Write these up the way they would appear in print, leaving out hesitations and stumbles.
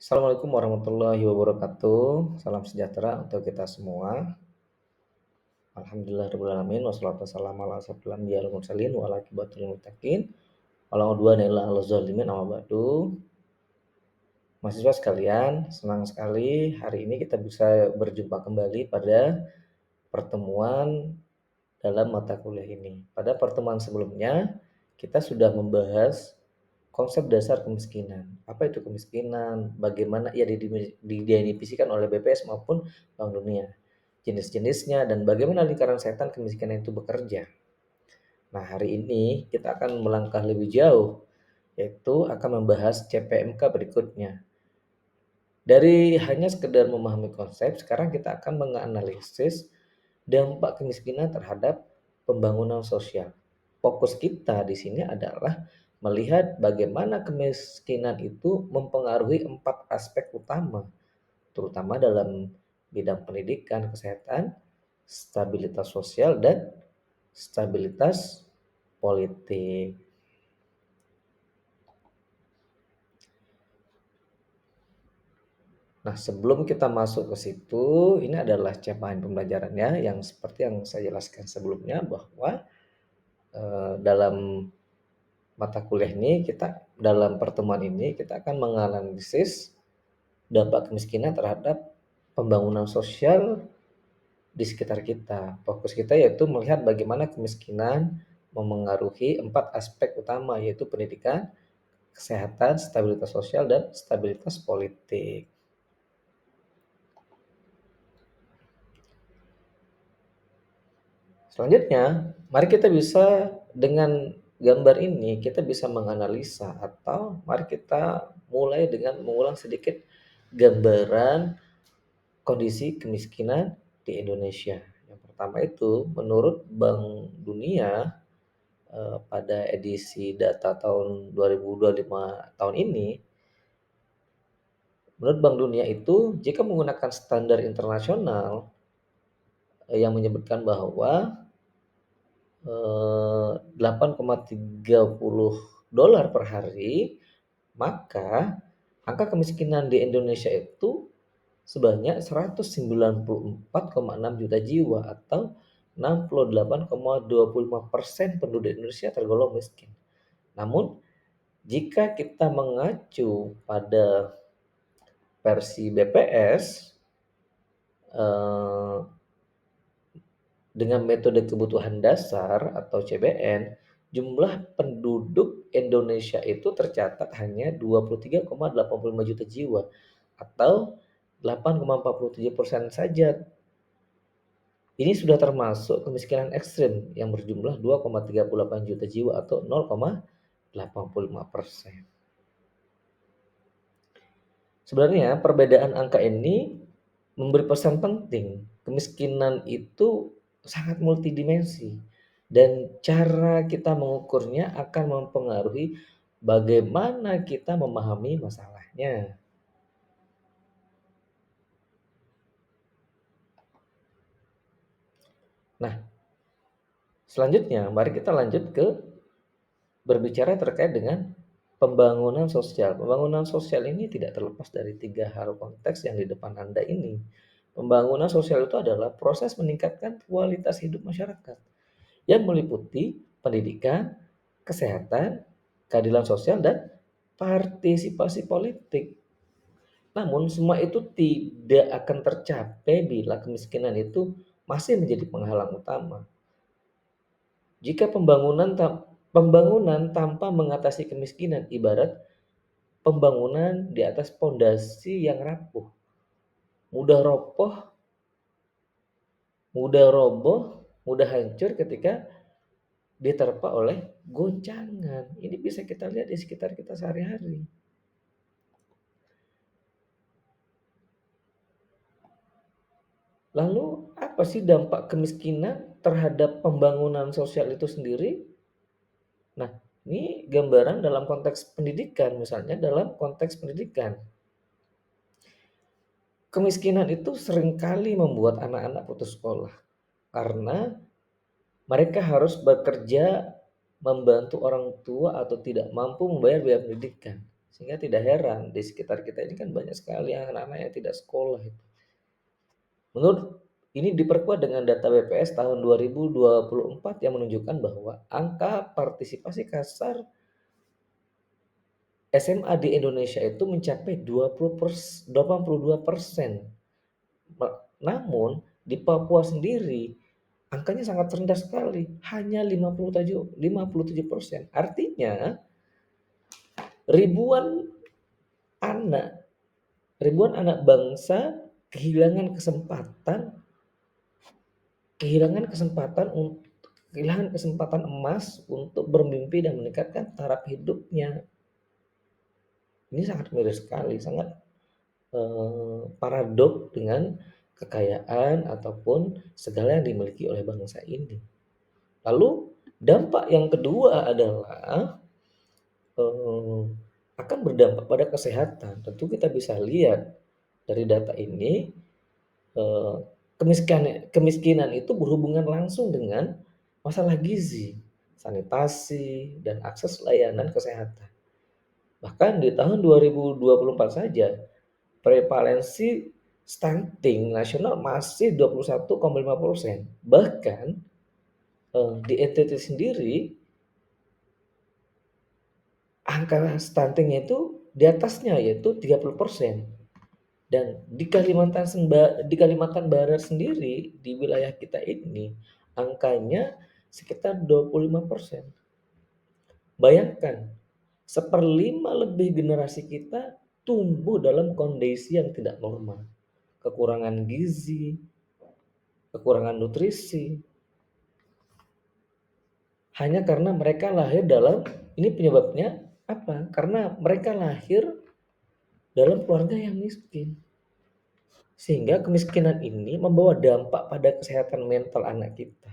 Assalamualaikum warahmatullahi wabarakatuh. Salam sejahtera untuk kita semua. Alhamdulillah alamin wassalatu wassalamu ala asyrofil anbiya'i wal mursalin wa ala aqibatil muttaqin. Wala udwana illa 'alal zalimin amma ba'du. Mahasiswa sekalian, senang sekali hari ini kita bisa berjumpa kembali pada pertemuan dalam mata kuliah ini. Pada pertemuan sebelumnya, kita sudah membahas konsep dasar kemiskinan. Apa itu kemiskinan? Bagaimana ia didefinisikan oleh BPS maupun Bank Dunia. Jenis-jenisnya dan bagaimana lingkaran setan kemiskinan itu bekerja. Nah, hari ini kita akan melangkah lebih jauh, yaitu akan membahas CPMK berikutnya. Dari hanya sekedar memahami konsep, sekarang kita akan menganalisis dampak kemiskinan terhadap pembangunan sosial. Fokus kita di sini adalah melihat bagaimana kemiskinan itu mempengaruhi 4 aspek utama, terutama dalam bidang pendidikan, kesehatan, stabilitas sosial, dan stabilitas politik. Nah, sebelum kita masuk ke situ, ini adalah capaian pembelajarannya yang seperti yang saya jelaskan sebelumnya bahwa dalam mata kuliah ini dalam pertemuan ini kita akan menganalisis dampak kemiskinan terhadap pembangunan sosial di sekitar kita. Fokus kita yaitu melihat bagaimana kemiskinan memengaruhi 4 aspek utama yaitu pendidikan, kesehatan, stabilitas sosial, dan stabilitas politik. Selanjutnya, mari kita bisa dengan gambar ini kita bisa menganalisa atau mari kita mulai dengan mengulang sedikit gambaran kondisi kemiskinan di Indonesia. Yang pertama itu menurut Bank Dunia pada edisi data tahun 2025 tahun ini, menurut Bank Dunia itu jika menggunakan standar internasional yang menyebutkan bahwa $8,30 per hari, maka angka kemiskinan di Indonesia itu sebanyak 194,6 juta jiwa atau 68,25% penduduk Indonesia tergolong miskin. Namun, jika kita mengacu pada versi BPS dengan metode kebutuhan dasar atau CBN, jumlah penduduk Indonesia itu tercatat hanya 23,85 juta jiwa atau 8,47% saja. Ini sudah termasuk kemiskinan ekstrim yang berjumlah 2,38 juta jiwa atau 0,85%. Sebenarnya perbedaan angka ini memberi pesan penting. Kemiskinan itu sangat multidimensi dan cara kita mengukurnya akan mempengaruhi bagaimana kita memahami masalahnya. Nah, selanjutnya mari kita lanjut ke berbicara terkait dengan pembangunan sosial. Pembangunan sosial ini tidak terlepas dari 3 hal konteks yang di depan Anda ini. Pembangunan sosial itu adalah proses meningkatkan kualitas hidup masyarakat yang meliputi pendidikan, kesehatan, keadilan sosial, dan partisipasi politik. Namun semua itu tidak akan tercapai bila kemiskinan itu masih menjadi penghalang utama. Jika pembangunan tanpa mengatasi kemiskinan ibarat pembangunan di atas pondasi yang rapuh, mudah roboh, mudah hancur ketika diterpa oleh goncangan. Ini bisa kita lihat di sekitar kita sehari-hari. Lalu apa sih dampak kemiskinan terhadap pembangunan sosial itu sendiri? Nah, ini gambaran dalam konteks pendidikan, misalnya dalam konteks pendidikan. Kemiskinan itu seringkali membuat anak-anak putus sekolah karena mereka harus bekerja membantu orang tua atau tidak mampu membayar biaya pendidikan. Sehingga tidak heran di sekitar kita ini kan banyak sekali anak-anak yang tidak sekolah itu. Menurut ini diperkuat dengan data BPS tahun 2024 yang menunjukkan bahwa angka partisipasi kasar SMA di Indonesia itu mencapai 82%. Namun di Papua sendiri angkanya sangat rendah sekali, hanya 57%. Artinya ribuan anak ribuan anak bangsa kehilangan kesempatan kehilangan kesempatan untuk kehilangan kesempatan emas untuk bermimpi dan meningkatkan taraf hidupnya. Ini sangat miris sekali, sangat paradok dengan kekayaan ataupun segala yang dimiliki oleh bangsa ini. Lalu dampak yang kedua adalah eh, akan berdampak pada kesehatan. Tentu kita bisa lihat dari data ini kemiskinan itu berhubungan langsung dengan masalah gizi, sanitasi, dan akses layanan kesehatan. Bahkan di tahun 2024 saja, prevalensi stunting nasional masih 21,5%. Bahkan di NTT sendiri angka stuntingnya itu di atasnya yaitu 30%. Dan di Kalimantan Barat sendiri di wilayah kita ini angkanya sekitar 25%. Bayangkan, seperlima lebih generasi kita tumbuh dalam kondisi yang tidak normal. Kekurangan gizi, kekurangan nutrisi, hanya karena mereka lahir dalam, ini penyebabnya apa? Karena mereka lahir dalam keluarga yang miskin. Sehingga kemiskinan ini membawa dampak pada kesehatan mental anak kita.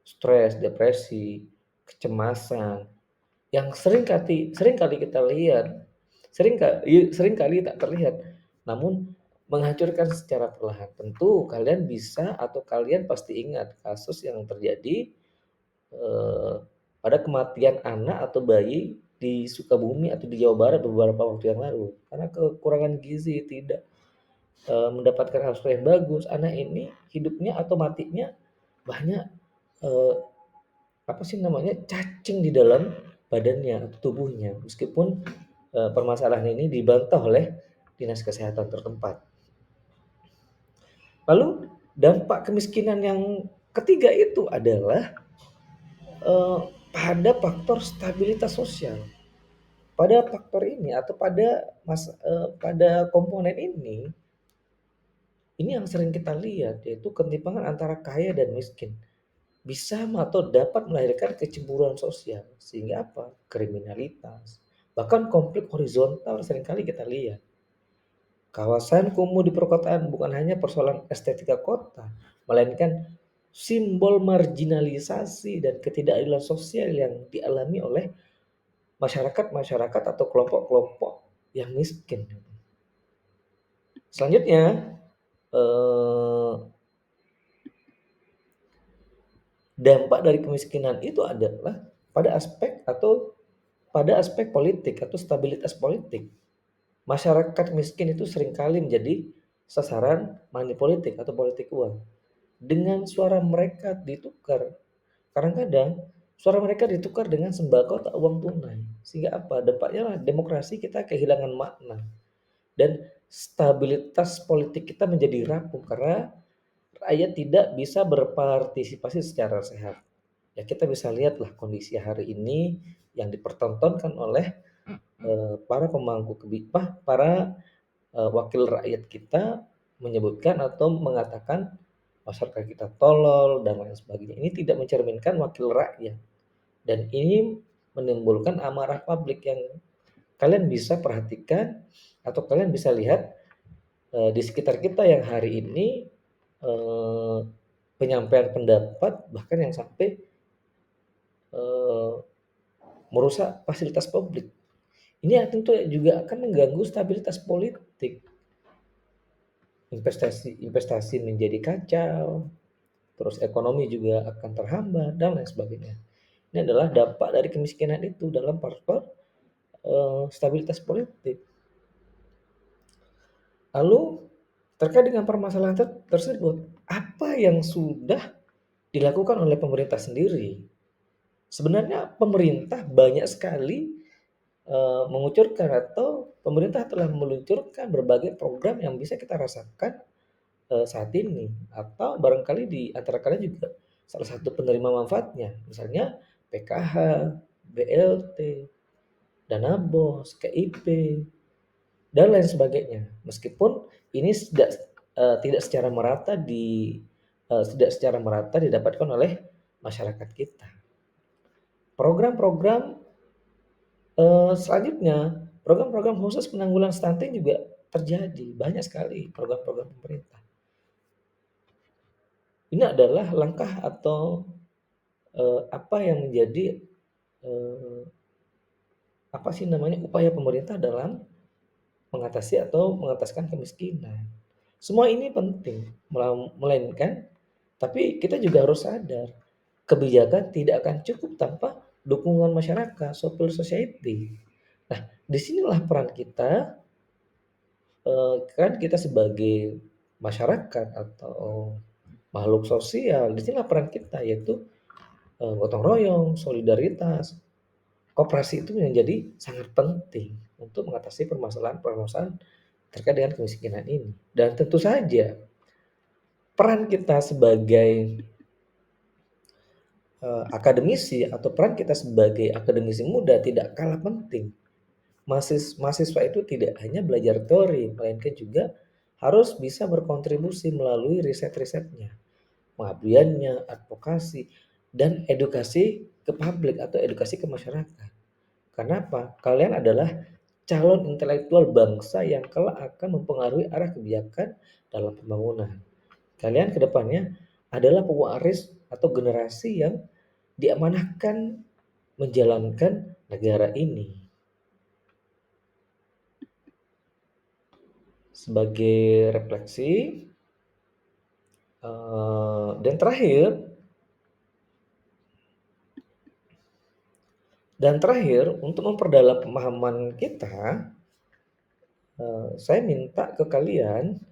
Stres, depresi, kecemasan, yang sering kali kita lihat, sering kali tak terlihat, namun menghancurkan secara perlahan. Tentu kalian bisa atau kalian pasti ingat kasus yang terjadi eh, pada kematian anak atau bayi di Sukabumi atau di Jawa Barat beberapa waktu yang lalu karena kekurangan gizi, tidak mendapatkan asupan yang bagus. Anak ini hidupnya atau matinya banyak eh, apa sih namanya cacing di dalam badannya atau tubuhnya, meskipun permasalahan ini dibantah oleh dinas kesehatan tertempat. Lalu dampak kemiskinan yang ketiga itu adalah eh, pada faktor stabilitas sosial. Pada faktor ini atau pada komponen ini yang sering kita lihat yaitu ketimpangan antara kaya dan miskin bisa atau dapat melahirkan kecemburuan sosial sehingga apa? Kriminalitas, bahkan konflik horizontal seringkali kita lihat. Kawasan kumuh di perkotaan bukan hanya persoalan estetika kota, melainkan simbol marginalisasi dan ketidakadilan sosial yang dialami oleh masyarakat atau kelompok-kelompok yang miskin. Selanjutnya, eh, dampak dari kemiskinan itu adalah pada aspek politik atau stabilitas politik. Masyarakat miskin itu seringkali menjadi sasaran money politik atau politik uang. Dengan suara mereka ditukar, kadang-kadang suara mereka ditukar dengan sembako atau uang tunai. Sehingga apa? Dampaknya lah demokrasi kita kehilangan makna. Dan stabilitas politik kita menjadi rapuh karena rakyat tidak bisa berpartisipasi secara sehat. Ya kita bisa lihatlah kondisi hari ini yang dipertontonkan oleh para pemangku kebijakan, para wakil rakyat kita menyebutkan atau mengatakan masyarakat kita tolol dan lain sebagainya. Ini tidak mencerminkan wakil rakyat dan ini menimbulkan amarah publik yang kalian bisa perhatikan atau kalian bisa lihat di sekitar kita yang hari ini eh, penyampaian pendapat bahkan yang sampai eh, merusak fasilitas publik. Ini tentu juga akan mengganggu stabilitas politik. Investasi menjadi kacau, terus ekonomi juga akan terhambat dan lain sebagainya. Ini adalah dampak dari kemiskinan itu dalam faktor stabilitas politik. Lalu terkait dengan permasalahan tersebut, apa yang sudah dilakukan oleh pemerintah sendiri? Sebenarnya pemerintah banyak sekali mengucurkan atau pemerintah telah meluncurkan berbagai program yang bisa kita rasakan saat ini, atau barangkali di antara kalian juga salah satu penerima manfaatnya, misalnya PKH, BLT, dana bos, KIP, dan lain sebagainya. Meskipun ini tidak secara merata tidak secara merata didapatkan oleh masyarakat kita. Program-program selanjutnya, program-program khusus penanggulangan stunting juga terjadi, banyak sekali program-program pemerintah. Ini adalah langkah atau apa yang menjadi apa sih namanya, upaya pemerintah dalam mengatasi atau mengentaskan kemiskinan. Semua ini penting, melainkan tapi kita juga harus sadar kebijakan tidak akan cukup tanpa dukungan masyarakat, civil society. Nah, disinilah peran kita, kan kita sebagai masyarakat atau makhluk sosial, disinilah peran kita, yaitu gotong royong, solidaritas, koperasi itu menjadi sangat penting untuk mengatasi permasalahan-permasalahan terkait dengan kemiskinan ini. Dan tentu saja peran kita sebagai akademisi atau peran kita sebagai akademisi muda tidak kalah penting. Mahasiswa itu tidak hanya belajar teori, melainkan juga harus bisa berkontribusi melalui riset-risetnya, pengabdiannya, advokasi, dan edukasi ke publik atau edukasi ke masyarakat. Karena apa? Kalian adalah calon intelektual bangsa yang kelak akan mempengaruhi arah kebijakan dalam pembangunan. Kalian ke depannya adalah pewaris atau generasi yang diamanahkan menjalankan negara ini. Sebagai refleksi, dan terakhir untuk memperdalam pemahaman kita, saya minta ke kalian,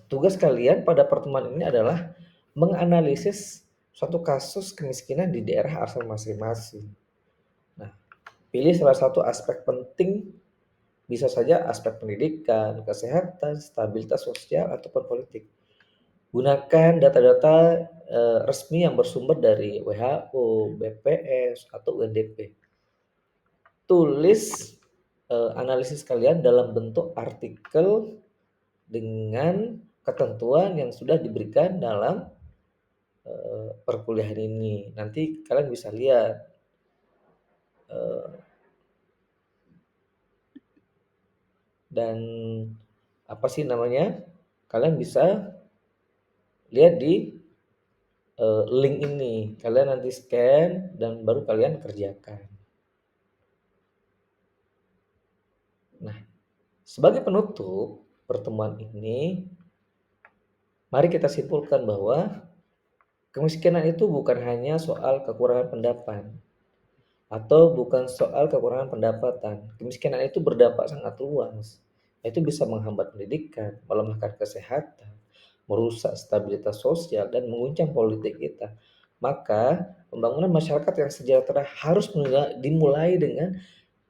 tugas kalian pada pertemuan ini adalah menganalisis suatu kasus kemiskinan di daerah asal masing-masing. Nah, pilih salah satu aspek penting, bisa saja aspek pendidikan, kesehatan, stabilitas sosial, ataupun politik. Gunakan data-data resmi yang bersumber dari WHO, BPS, atau UNDP. Tulis analisis kalian dalam bentuk artikel dengan ketentuan yang sudah diberikan dalam perkuliahan ini. Nanti kalian bisa lihat dan apa sih namanya, kalian bisa lihat di link ini. Kalian nanti scan dan baru kalian kerjakan. Nah, sebagai penutup pertemuan ini, mari kita simpulkan bahwa kemiskinan itu bukan hanya soal kekurangan pendapat atau bukan soal kekurangan pendapatan. Kemiskinan itu berdampak sangat luas. Itu bisa menghambat pendidikan, melemahkan kesehatan, merusak stabilitas sosial, dan menguncang politik kita. Maka pembangunan masyarakat yang sejahtera harus dimulai dengan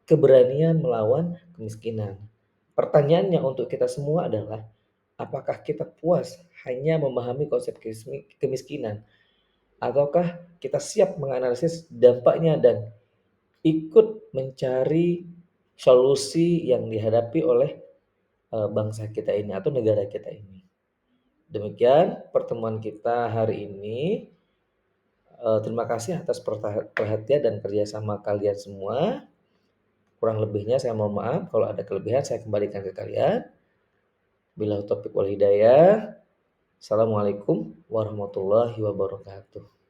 keberanian melawan kemiskinan. Pertanyaannya untuk kita semua adalah, apakah kita puas hanya memahami konsep kemiskinan, ataukah kita siap menganalisis dampaknya dan ikut mencari solusi yang dihadapi oleh bangsa kita ini atau negara kita ini. Demikian pertemuan kita hari ini. Terima kasih atas perhatian dan kerjasama kalian semua. Kurang lebihnya saya mohon maaf. Kalau ada kelebihan saya kembalikan ke kalian. Billahi taufiq wal hidayah. Assalamualaikum warahmatullahi wabarakatuh.